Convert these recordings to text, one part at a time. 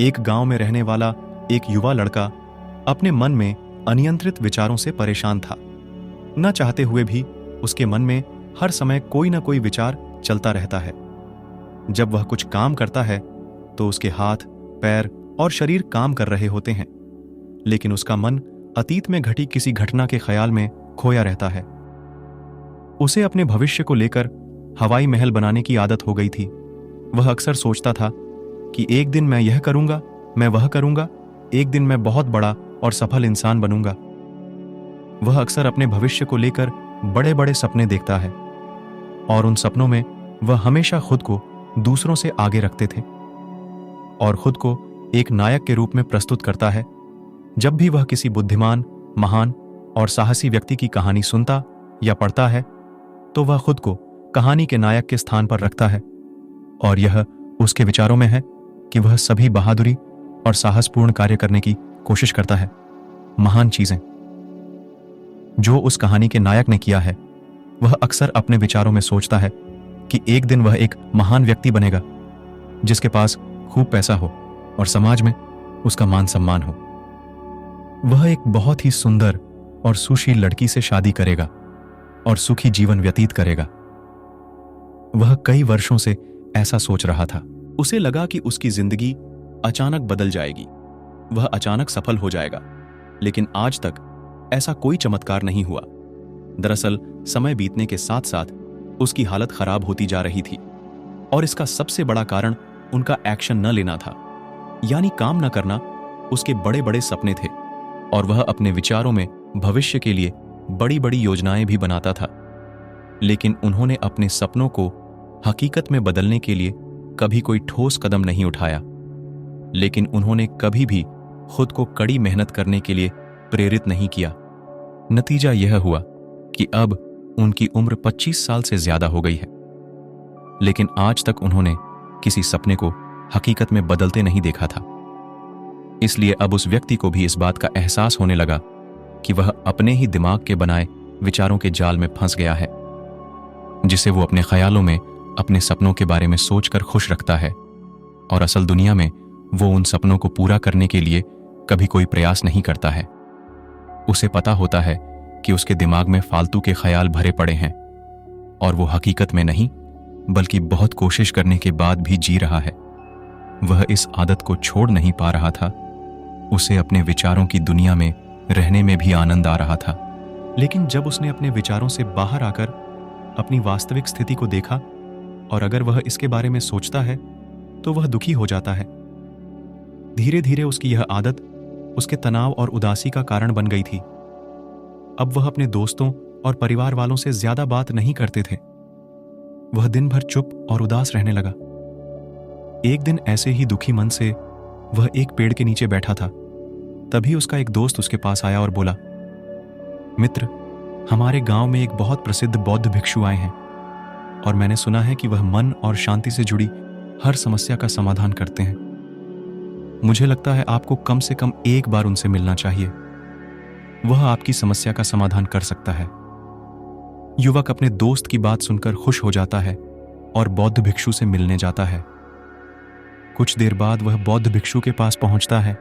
एक गांव में रहने वाला एक युवा लड़का अपने मन में अनियंत्रित विचारों से परेशान था। न चाहते हुए भी उसके मन में हर समय कोई ना कोई विचार चलता रहता है। जब वह कुछ काम करता है तो उसके हाथ, पैर और शरीर काम कर रहे होते हैं, लेकिन उसका मन अतीत में घटी किसी घटना के ख्याल में खोया रहता है। उसे अपने भविष्य को लेकर हवाई महल बनाने की आदत हो गई थी। वह अक्सर सोचता था कि एक दिन मैं यह करूंगा, मैं वह करूंगा, एक दिन मैं बहुत बड़ा और सफल इंसान बनूंगा। वह अक्सर अपने भविष्य को लेकर बड़े बड़े सपने देखता है और उन सपनों में वह हमेशा खुद को दूसरों से आगे रखते थे और खुद को एक नायक के रूप में प्रस्तुत करता है। जब भी वह किसी बुद्धिमान, महान और साहसी व्यक्ति की कहानी सुनता या पढ़ता है तो वह खुद को कहानी के नायक के स्थान पर रखता है और यह उसके विचारों में है कि वह सभी बहादुरी और साहसपूर्ण कार्य करने की कोशिश करता है। महान चीजें जो उस कहानी के नायक ने किया है, वह अक्सर अपने विचारों में सोचता है कि एक दिन वह एक महान व्यक्ति बनेगा जिसके पास खूब पैसा हो और समाज में उसका मान सम्मान हो। वह एक बहुत ही सुंदर और सुशील लड़की से शादी करेगा और सुखी जीवन व्यतीत करेगा। वह कई वर्षों से ऐसा सोच रहा था। उसे लगा कि उसकी जिंदगी अचानक बदल जाएगी, वह अचानक सफल हो जाएगा, लेकिन आज तक ऐसा कोई चमत्कार नहीं हुआ। दरअसल समय बीतने के साथ साथ उसकी हालत खराब होती जा रही थी और इसका सबसे बड़ा कारण उनका एक्शन न लेना था, यानी काम न करना। उसके बड़े बड़े सपने थे और वह अपने विचारों में भविष्य के लिए बड़ी बड़ी योजनाएं भी बनाता था, लेकिन उन्होंने अपने सपनों को हकीकत में बदलने के लिए कभी कोई ठोस कदम नहीं उठाया। लेकिन उन्होंने कभी भी खुद को कड़ी मेहनत करने के लिए प्रेरित नहीं किया। नतीजा यह हुआ कि अब उनकी उम्र 25 साल से ज्यादा हो गई है, लेकिन आज तक उन्होंने किसी सपने को हकीकत में बदलते नहीं देखा था। इसलिए अब उस व्यक्ति को भी इस बात का एहसास होने लगा कि वह अपने ही दिमाग के बनाए विचारों के जाल में फंस गया है, जिसे वो अपने ख्यालों में अपने सपनों के बारे में सोचकर खुश रखता है और असल दुनिया में वो उन सपनों को पूरा करने के लिए कभी कोई प्रयास नहीं करता है। उसे पता होता है कि उसके दिमाग में फालतू के ख्याल भरे पड़े हैं और वो हकीकत में नहीं बल्कि बहुत कोशिश करने के बाद भी जी रहा है। वह इस आदत को छोड़ नहीं पा रहा था। उसे अपने विचारों की दुनिया में रहने में भी आनंद आ रहा था, लेकिन जब उसने अपने विचारों से बाहर आकर अपनी वास्तविक स्थिति को देखा और अगर वह इसके बारे में सोचता है तो वह दुखी हो जाता है। धीरे धीरे उसकी यह आदत उसके तनाव और उदासी का कारण बन गई थी। अब वह अपने दोस्तों और परिवार वालों से ज्यादा बात नहीं करते थे। वह दिन भर चुप और उदास रहने लगा। एक दिन ऐसे ही दुखी मन से वह एक पेड़ के नीचे बैठा था। तभी उसका एक दोस्त उसके पास आया और बोला, मित्र, हमारे गांव में एक बहुत प्रसिद्ध बौद्ध भिक्षु आए हैं और मैंने सुना है कि वह मन और शांति से जुड़ी हर समस्या का समाधान करते हैं। मुझे लगता है आपको कम से कम एक बार उनसे मिलना चाहिए। वह आपकी समस्या का समाधान कर सकता है। युवक अपने दोस्त की बात सुनकर खुश हो जाता है और बौद्ध भिक्षु से मिलने जाता है। कुछ देर बाद वह बौद्ध भिक्षु के पास पहुंचता है,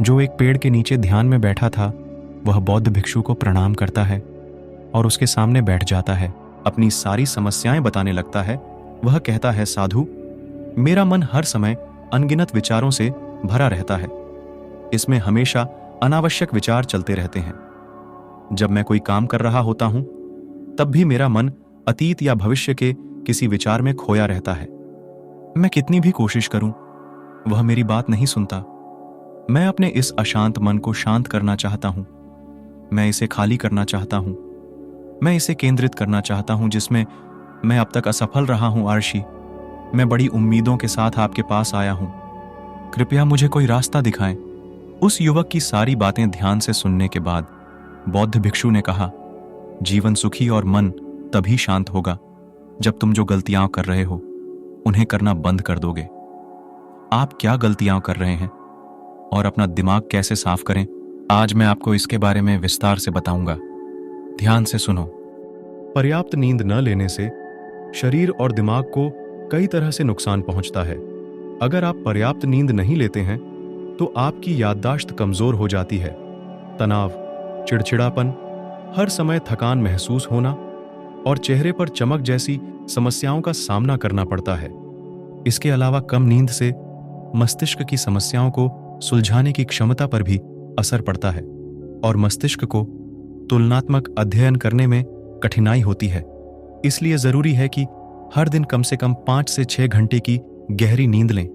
जो एक पेड़ के नीचे ध्यान में बैठा था। वह बौद्ध भिक्षु को प्रणाम करता है और उसके सामने बैठ जाता है। अपनी सारी समस्याएं बताने लगता है। वह कहता है, साधु, मेरा मन हर समय अनगिनत विचारों से भरा रहता है। इसमें हमेशा अनावश्यक विचार चलते रहते हैं। जब मैं कोई काम कर रहा होता हूं तब भी मेरा मन अतीत या भविष्य के किसी विचार में खोया रहता है। मैं कितनी भी कोशिश करूं, वह मेरी बात नहीं सुनता। मैं अपने इस अशांत मन को शांत करना चाहता हूं। मैं इसे खाली करना चाहता हूं। मैं इसे केंद्रित करना चाहता हूं जिसमें मैं अब तक असफल रहा हूं। आर्षी, मैं बड़ी उम्मीदों के साथ आपके पास आया हूं। कृपया मुझे कोई रास्ता दिखाएं। उस युवक की सारी बातें ध्यान से सुनने के बाद बौद्ध भिक्षु ने कहा, जीवन सुखी और मन तभी शांत होगा जब तुम जो गलतियां कर रहे हो उन्हें करना बंद कर दोगे। आप क्या गलतियां कर रहे हैं और अपना दिमाग कैसे साफ करें, आज मैं आपको इसके बारे में विस्तार से बताऊंगा। ध्यान से सुनो। पर्याप्त नींद न लेने से शरीर और दिमाग को कई तरह से नुकसान पहुंचता है। अगर आप पर्याप्त नींद नहीं लेते हैं तो आपकी याददाश्त कमजोर हो जाती है, तनाव, चिड़चिड़ापन, हर समय थकान महसूस होना और चेहरे पर चमक जैसी समस्याओं का सामना करना पड़ता है। इसके अलावा कम नींद से मस्तिष्क की समस्याओं को सुलझाने की क्षमता पर भी असर पड़ता है और मस्तिष्क को तुलनात्मक अध्ययन करने में कठिनाई होती है। इसलिए जरूरी है कि हर दिन कम से कम 5 से 6 घंटे की गहरी नींद लें।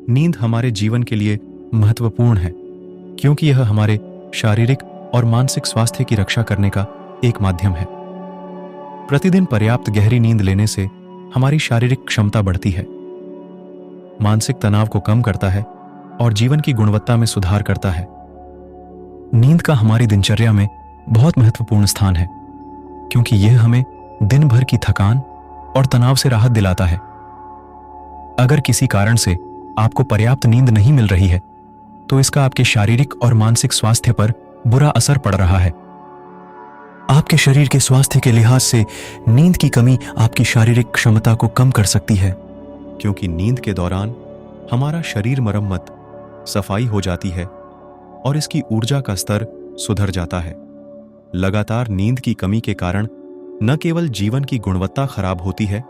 नींद हमारे जीवन के लिए महत्वपूर्ण है क्योंकि यह हमारे शारीरिक और मानसिक स्वास्थ्य की रक्षा करने का एक माध्यम है। प्रतिदिन पर्याप्त गहरी नींद लेने से हमारी शारीरिक क्षमता बढ़ती है, मानसिक तनाव को कम करता है और जीवन की गुणवत्ता में सुधार करता है। नींद का हमारी दिनचर्या में बहुत महत्वपूर्ण स्थान है क्योंकि यह हमें दिन भर की थकान और तनाव से राहत दिलाता है। अगर किसी कारण से आपको पर्याप्त नींद नहीं मिल रही है तो इसका आपके शारीरिक और मानसिक स्वास्थ्य पर बुरा असर पड़ रहा है। आपके शरीर के स्वास्थ्य के लिहाज से नींद की कमी आपकी शारीरिक क्षमता को कम कर सकती है क्योंकि नींद के दौरान हमारा शरीर मरम्मत, सफाई हो जाती है और इसकी ऊर्जा का स्तर सुधर जाता है। लगातार नींद की कमी के कारण न केवल जीवन की गुणवत्ता खराब होती है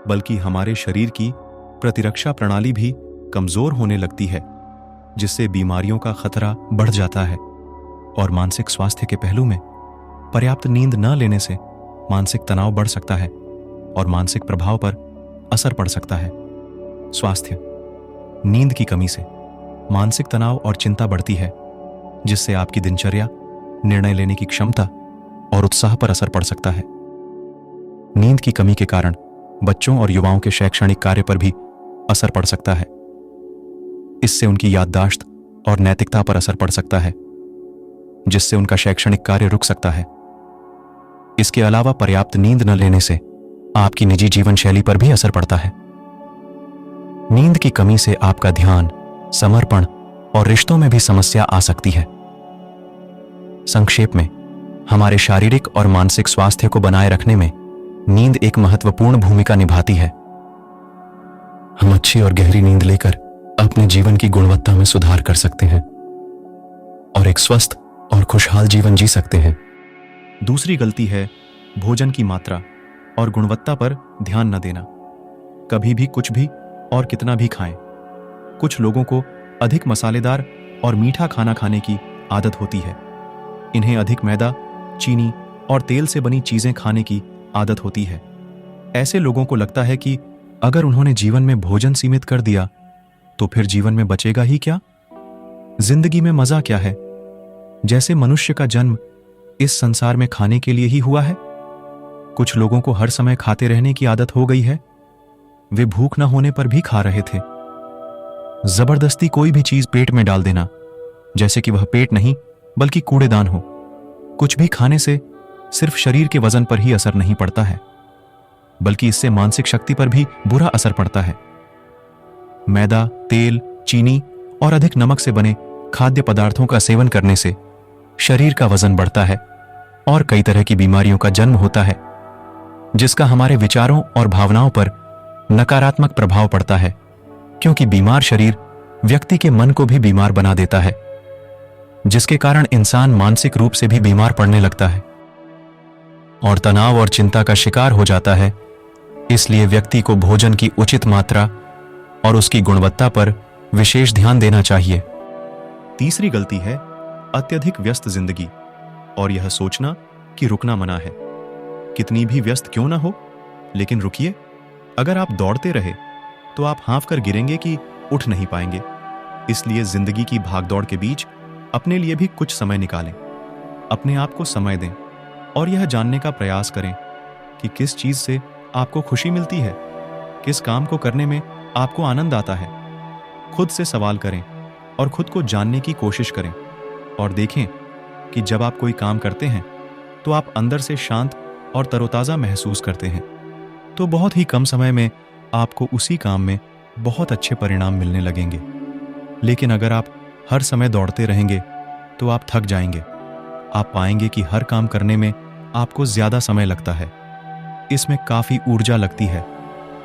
बल्कि हमारे शरीर की प्रतिरक्षा प्रणाली भी कमजोर होने लगती है, जिससे बीमारियों का खतरा बढ़ जाता है। और मानसिक स्वास्थ्य के पहलू में पर्याप्त नींद न लेने से मानसिक तनाव बढ़ सकता है और मानसिक प्रभाव पर असर पड़ सकता है। स्वास्थ्य, नींद की कमी से मानसिक तनाव और चिंता बढ़ती है, जिससे आपकी दिनचर्या, निर्णय लेने की क्षमता और उत्साह पर असर पड़ सकता है। नींद की कमी के कारण बच्चों और युवाओं के शैक्षणिक कार्य पर भी असर पड़ सकता है। इससे उनकी याददाश्त और नैतिकता पर असर पड़ सकता है, जिससे उनका शैक्षणिक कार्य रुक सकता है। इसके अलावा पर्याप्त नींद न लेने से आपकी निजी जीवन शैली पर भी असर पड़ता है। नींद की कमी से आपका ध्यान, समर्पण और रिश्तों में भी समस्या आ सकती है। संक्षेप में, हमारे शारीरिक और मानसिक स्वास्थ्य को बनाए रखने में नींद एक महत्वपूर्ण भूमिका निभाती है। हम अच्छी और गहरी नींद लेकर अपने जीवन की गुणवत्ता में सुधार कर सकते हैं और एक स्वस्थ और खुशहाल जीवन जी सकते हैं। दूसरी गलती है भोजन की मात्रा और गुणवत्ता पर ध्यान न देना। कभी भी कुछ भी और कितना भी खाएं। कुछ लोगों को अधिक मसालेदार और मीठा खाना खाने की आदत होती है। इन्हें अधिक मैदा, चीनी और तेल से बनी चीजें खाने की आदत होती है। ऐसे लोगों को लगता है कि अगर उन्होंने जीवन में भोजन सीमित कर दिया तो फिर जीवन में बचेगा ही क्या, जिंदगी में मजा क्या है। जैसे मनुष्य का जन्म इस संसार में खाने के लिए ही हुआ है। कुछ लोगों को हर समय खाते रहने की आदत हो गई है। वे भूख न होने पर भी खा रहे थे। जबरदस्ती कोई भी चीज पेट में डाल देना, जैसे कि वह पेट नहीं बल्कि कूड़ेदान हो। कुछ भी खाने से सिर्फ शरीर के वजन पर ही असर नहीं पड़ता है, बल्कि इससे मानसिक शक्ति पर भी बुरा असर पड़ता है। मैदा, तेल, चीनी और अधिक नमक से बने खाद्य पदार्थों का सेवन करने से शरीर का वजन बढ़ता है और कई तरह की बीमारियों का जन्म होता है, जिसका हमारे विचारों और भावनाओं पर नकारात्मक प्रभाव पड़ता है, क्योंकि बीमार शरीर व्यक्ति के मन को भी बीमार बना देता है, जिसके कारण इंसान मानसिक रूप से भी बीमार पड़ने लगता है और तनाव और चिंता का शिकार हो जाता है। इसलिए व्यक्ति को भोजन की उचित मात्रा और उसकी गुणवत्ता पर विशेष ध्यान देना चाहिए। तीसरी गलती है अत्यधिक व्यस्त जिंदगी और यह सोचना कि रुकना मना है। कितनी भी व्यस्त क्यों ना हो, लेकिन रुकिए। अगर आप दौड़ते रहे तो आप हाँफ कर गिरेंगे कि उठ नहीं पाएंगे। इसलिए जिंदगी की भागदौड़ के बीच अपने लिए भी कुछ समय निकालें। अपने आप को समय दें और यह जानने का प्रयास करें कि किस चीज से आपको खुशी मिलती है, किस काम को करने में आपको आनंद आता है। खुद से सवाल करें और खुद को जानने की कोशिश करें और देखें कि जब आप कोई काम करते हैं तो आप अंदर से शांत और तरोताजा महसूस करते हैं, तो बहुत ही कम समय में आपको उसी काम में बहुत अच्छे परिणाम मिलने लगेंगे। लेकिन अगर आप हर समय दौड़ते रहेंगे तो आप थक जाएंगे। आप पाएंगे कि हर काम करने में आपको ज्यादा समय लगता है, इसमें काफी ऊर्जा लगती है,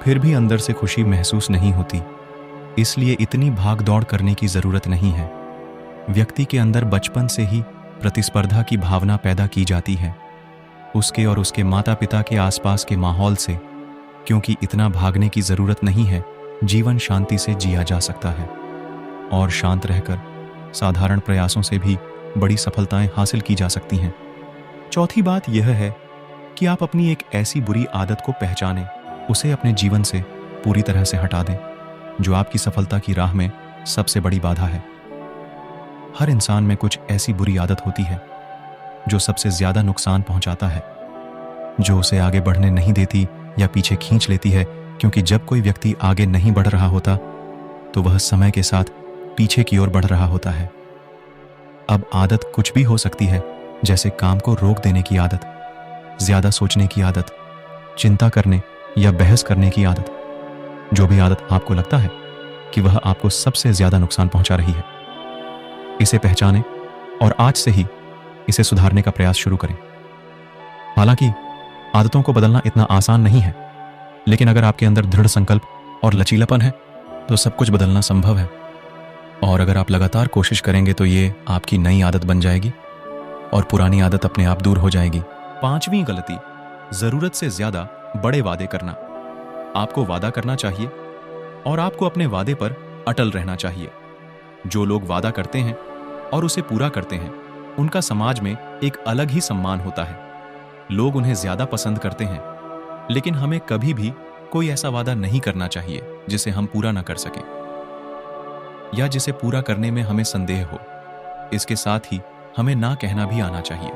फिर भी अंदर से खुशी महसूस नहीं होती। इसलिए इतनी भाग दौड़ करने की जरूरत नहीं है। व्यक्ति के अंदर बचपन से ही प्रतिस्पर्धा की भावना पैदा की जाती है, उसके और उसके माता पिता के आसपास के माहौल से। क्योंकि इतना भागने की जरूरत नहीं है, जीवन शांति से जिया जा सकता है और शांत रहकर साधारण प्रयासों से भी बड़ी सफलताएं हासिल की जा सकती हैं। चौथी बात यह है कि आप अपनी एक ऐसी बुरी आदत को पहचानें, उसे अपने जीवन से पूरी तरह से हटा दें, जो आपकी सफलता की राह में सबसे बड़ी बाधा है। हर इंसान में कुछ ऐसी बुरी आदत होती है जो सबसे ज्यादा नुकसान पहुंचाता है, जो उसे आगे बढ़ने नहीं देती या पीछे खींच लेती है। क्योंकि जब कोई व्यक्ति आगे नहीं बढ़ रहा होता तो वह समय के साथ पीछे की ओर बढ़ रहा होता है। अब आदत कुछ भी हो सकती है, जैसे काम को रोक देने की आदत, ज्यादा सोचने की आदत, चिंता करने या बहस करने की आदत। जो भी आदत आपको लगता है कि वह आपको सबसे ज्यादा नुकसान पहुंचा रही है, इसे पहचानें और आज से ही इसे सुधारने का प्रयास शुरू करें। हालांकि आदतों को बदलना इतना आसान नहीं है, लेकिन अगर आपके अंदर दृढ़ संकल्प और लचीलापन है तो सब कुछ बदलना संभव है। और अगर आप लगातार कोशिश करेंगे तो ये आपकी नई आदत बन जाएगी और पुरानी आदत अपने आप दूर हो जाएगी। पांचवी गलती, जरूरत से ज्यादा बड़े वादे करना। आपको वादा करना चाहिए और आपको अपने वादे पर अटल रहना चाहिए। जो लोग वादा करते हैं और उसे पूरा करते हैं, उनका समाज में एक अलग ही सम्मान होता है। लोग उन्हें ज्यादा पसंद करते हैं। लेकिन हमें कभी भी कोई ऐसा वादा नहीं करना चाहिए जिसे हम पूरा न कर सकें या जिसे पूरा करने में हमें संदेह हो। इसके साथ ही हमें ना कहना भी आना चाहिए।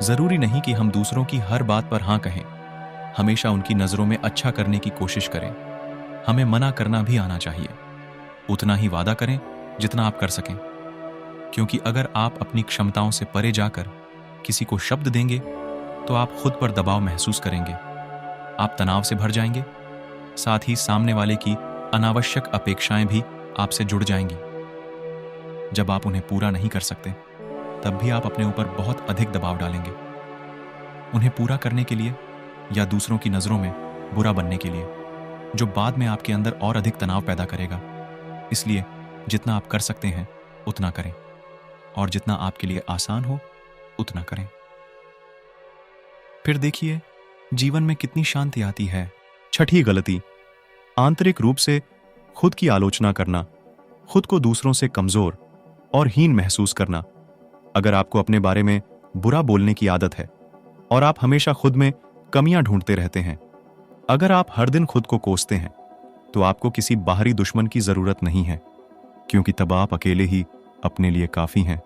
जरूरी नहीं कि हम दूसरों की हर बात पर हां कहें। हमेशा उनकी नजरों में अच्छा करने की कोशिश करें। हमें मना करना भी आना चाहिए। उतना ही वादा करें जितना आप कर सकें, क्योंकि अगर आप अपनी क्षमताओं से परे जाकर किसी को शब्द देंगे तो आप खुद पर दबाव महसूस करेंगे। आप तनाव से भर जाएंगे, साथ ही सामने वाले की अनावश्यक अपेक्षाएं भी आपसे जुड़ जाएंगी। जब आप उन्हें पूरा नहीं कर सकते, तब भी आप अपने ऊपर बहुत अधिक दबाव डालेंगे, उन्हें पूरा करने के लिए या दूसरों की नजरों में बुरा बनने के लिए, जो बाद में आपके अंदर और अधिक तनाव पैदा करेगा। इसलिए जितना आप कर सकते हैं उतना करें और जितना आपके लिए आसान हो उतना करें। फिर देखिए जीवन में कितनी शांति आती है। छठी गलती, आंतरिक रूप से खुद की आलोचना करना, खुद को दूसरों से कमजोर और हीन महसूस करना। अगर आपको अपने बारे में बुरा बोलने की आदत है और आप हमेशा खुद में कमियां ढूंढते रहते हैं, अगर आप हर दिन खुद को कोसते हैं, तो आपको किसी बाहरी दुश्मन की जरूरत नहीं है, क्योंकि तब आप अकेले ही अपने लिए काफी हैं।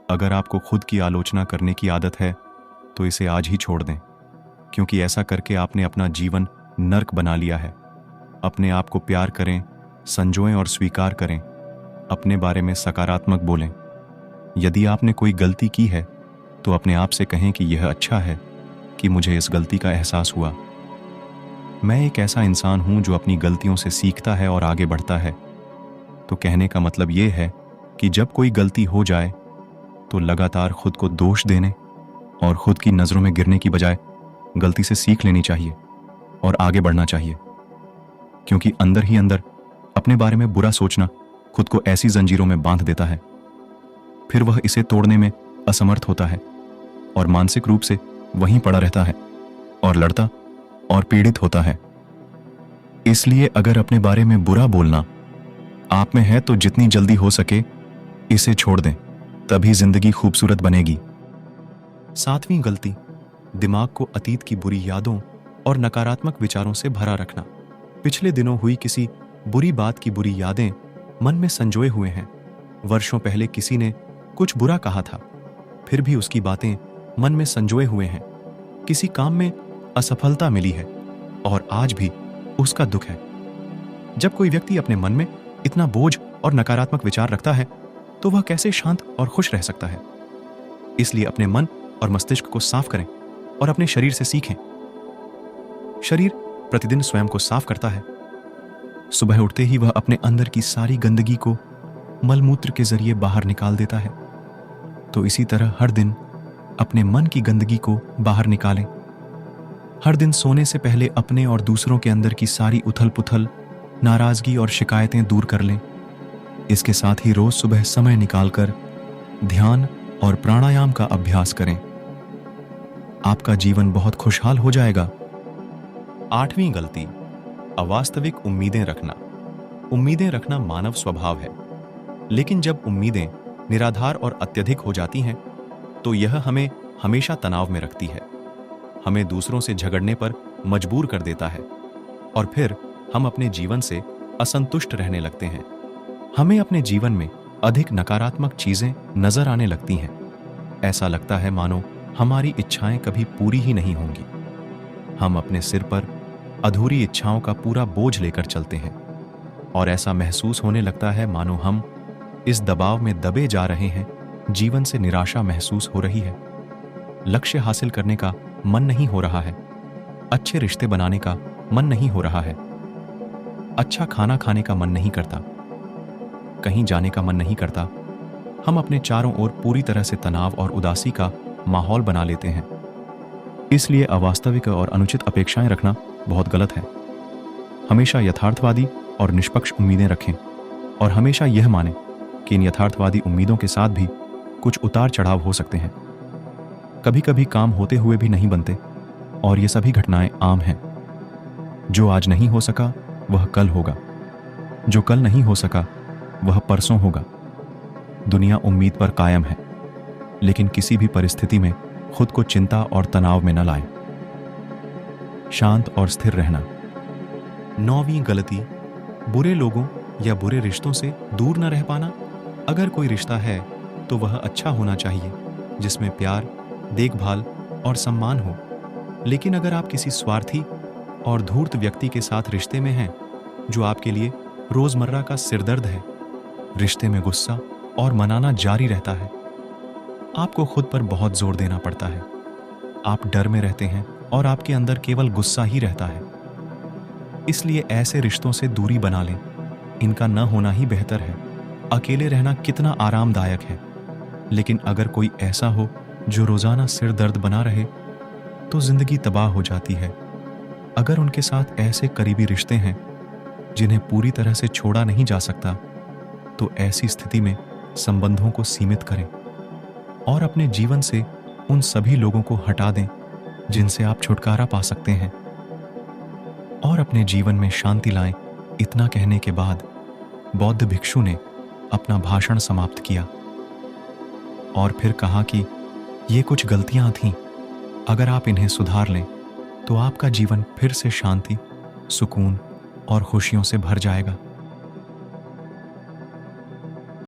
अगर आपको खुद की आलोचना करने की आदत है तो इसे आज ही छोड़ दें, क्योंकि ऐसा करके आपने अपना जीवन नर्क बना लिया है। अपने आप को प्यार करें, संजोएं और स्वीकार करें। अपने बारे में सकारात्मक बोलें। यदि आपने कोई गलती की है तो अपने आप से कहें कि यह अच्छा है कि मुझे इस गलती का एहसास हुआ। मैं एक ऐसा इंसान हूं जो अपनी गलतियों से सीखता है और आगे बढ़ता है। तो कहने का मतलब यह है कि जब कोई गलती हो जाए तो लगातार खुद को दोष देने और खुद की नजरों में गिरने की बजाय गलती से सीख लेनी चाहिए और आगे बढ़ना चाहिए। क्योंकि अंदर ही अंदर अपने बारे में बुरा सोचना खुद को ऐसी जंजीरों में बांध देता है, फिर वह इसे तोड़ने में असमर्थ होता है और मानसिक रूप से वहीं पड़ा रहता है और लड़ता और पीड़ित होता है। इसलिए अगर अपने बारे में बुरा बोलना आप में है तो जितनी जल्दी हो सके इसे छोड़ दें, तभी जिंदगी खूबसूरत बनेगी। सातवीं गलती, दिमाग को अतीत की बुरी यादों और नकारात्मक विचारों से भरा रखना। पिछले दिनों हुई किसी बुरी बात की बुरी यादें मन में संजोए हुए हैं। वर्षों पहले किसी ने कुछ बुरा कहा था, फिर भी उसकी बातें मन में संजोए हुए हैं। किसी काम में असफलता मिली है और आज भी उसका दुख है। जब कोई व्यक्ति अपने मन में इतना बोझ और नकारात्मक विचार रखता है तो वह कैसे शांत और खुश रह सकता है। इसलिए अपने मन और मस्तिष्क को साफ करें और अपने शरीर से सीखें। शरीर प्रतिदिन स्वयं को साफ करता है। सुबह उठते ही वह अपने अंदर की सारी गंदगी को मलमूत्र के जरिए बाहर निकाल देता है। तो इसी तरह हर दिन अपने मन की गंदगी को बाहर निकालें। हर दिन सोने से पहले अपने और दूसरों के अंदर की सारी उथल पुथल, नाराजगी और शिकायतें दूर कर लें। इसके साथ ही रोज सुबह समय निकालकर ध्यान और प्राणायाम का अभ्यास करें। आपका जीवन बहुत खुशहाल हो जाएगा। 8वीं गलती, अवास्तविक उम्मीदें रखना। उम्मीदें रखना मानव स्वभाव है, लेकिन जब उम्मीदें निराधार और अत्यधिक हो जाती हैं तो यह हमें हमेशा तनाव में रखती है, हमें दूसरों से झगड़ने पर मजबूर कर देता है और फिर हम अपने जीवन से असंतुष्ट रहने लगते हैं। हमें अपने जीवन में अधिक नकारात्मक चीजें नजर आने लगती हैं। ऐसा लगता है मानो हमारी इच्छाएं कभी पूरी ही नहीं होंगी। हम अपने सिर पर अधूरी इच्छाओं का पूरा बोझ लेकर चलते हैं और ऐसा महसूस होने लगता है मानो हम इस दबाव में दबे जा रहे हैं। जीवन से निराशा महसूस हो रही है, लक्ष्य हासिल करने का मन नहीं हो रहा है, अच्छे रिश्ते बनाने का मन नहीं हो रहा है, अच्छा खाना खाने का मन नहीं करता, कहीं जाने का मन नहीं करता। हम अपने चारों ओर पूरी तरह से तनाव और उदासी का माहौल बना लेते हैं। इसलिए अवास्तविक और अनुचित अपेक्षाएं रखना बहुत गलत है। हमेशा यथार्थवादी और निष्पक्ष उम्मीदें रखें और हमेशा यह मानें कि इन यथार्थवादी उम्मीदों के साथ भी कुछ उतार चढ़ाव हो सकते हैं। कभी कभी काम होते हुए भी नहीं बनते और ये सभी घटनाएं आम हैं। जो आज नहीं हो सका वह कल होगा, जो कल नहीं हो सका वह परसों होगा। दुनिया उम्मीद पर कायम है, लेकिन किसी भी परिस्थिति में खुद को चिंता और तनाव में न लाएं। शांत और स्थिर रहना। 9वीं गलती, बुरे लोगों या बुरे रिश्तों से दूर न रह पाना। अगर कोई रिश्ता है तो वह अच्छा होना चाहिए, जिसमें प्यार, देखभाल और सम्मान हो। लेकिन अगर आप किसी स्वार्थी और धूर्त व्यक्ति के साथ रिश्ते में हैं, जो आपके लिए रोजमर्रा का सिरदर्द है, रिश्ते में गुस्सा और मनाना जारी रहता है, आपको खुद पर बहुत जोर देना पड़ता है। आप डर में रहते हैं और आपके अंदर केवल गुस्सा ही रहता है। इसलिए ऐसे रिश्तों से दूरी बना लें। इनका न होना ही बेहतर है। अकेले रहना कितना आरामदायक है, लेकिन अगर कोई ऐसा हो जो रोजाना सिर दर्द बना रहे तो जिंदगी तबाह हो जाती है। अगर उनके साथ ऐसे करीबी रिश्ते हैं जिन्हें पूरी तरह से छोड़ा नहीं जा सकता, तो ऐसी स्थिति में संबंधों को सीमित करें और अपने जीवन से उन सभी लोगों को हटा दें जिनसे आप छुटकारा पा सकते हैं और अपने जीवन में शांति लाएं। इतना कहने के बाद बौद्ध भिक्षु ने अपना भाषण समाप्त किया और फिर कहा कि ये कुछ गलतियां थीं, अगर आप इन्हें सुधार लें तो आपका जीवन फिर से शांति, सुकून और खुशियों से भर जाएगा।